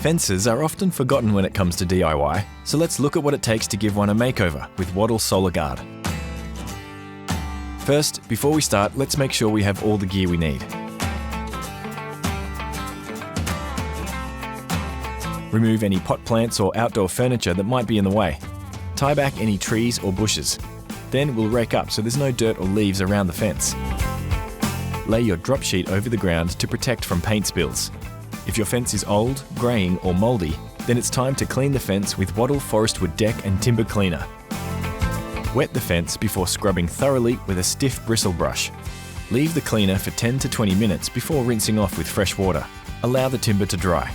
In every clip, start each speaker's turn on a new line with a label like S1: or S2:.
S1: Fences are often forgotten when it comes to DIY, so let's look at what it takes to give one a makeover with Wattyl Solagard. First, before we start, let's make sure we have all the gear we need. Remove any pot plants or outdoor furniture that might be in the way. Tie back any trees or bushes. Then we'll rake up so there's no dirt or leaves around the fence. Lay your drop sheet over the ground to protect from paint spills. If your fence is old, greying or mouldy, then it's time to clean the fence with Wattyl Forestwood Deck and Timber Cleaner. Wet the fence before scrubbing thoroughly with a stiff bristle brush. Leave the cleaner for 10 to 20 minutes before rinsing off with fresh water. Allow the timber to dry.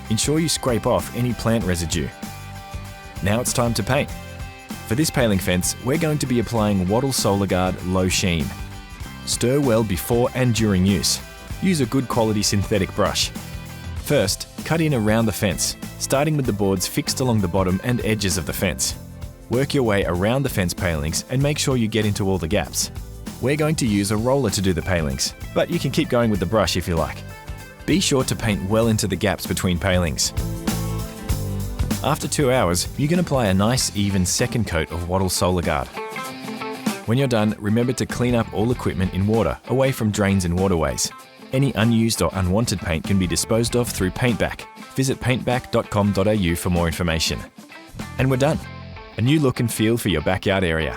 S1: Ensure you scrape off any plant residue. Now it's time to paint. For this paling fence, we're going to be applying Wattyl Solagard Low Sheen. Stir well before and during use. Use a good quality synthetic brush. First, cut in around the fence, starting with the boards fixed along the bottom and edges of the fence. Work your way around the fence palings and make sure you get into all the gaps. We're going to use a roller to do the palings, but you can keep going with the brush if you like. Be sure to paint well into the gaps between palings. After 2 hours, you can apply a nice even second coat of Wattyl Solagard. When you're done, remember to clean up all equipment in water, away from drains and waterways. Any unused or unwanted paint can be disposed of through Paintback. Visit paintback.com.au for more information. And we're done. A new look and feel for your backyard area.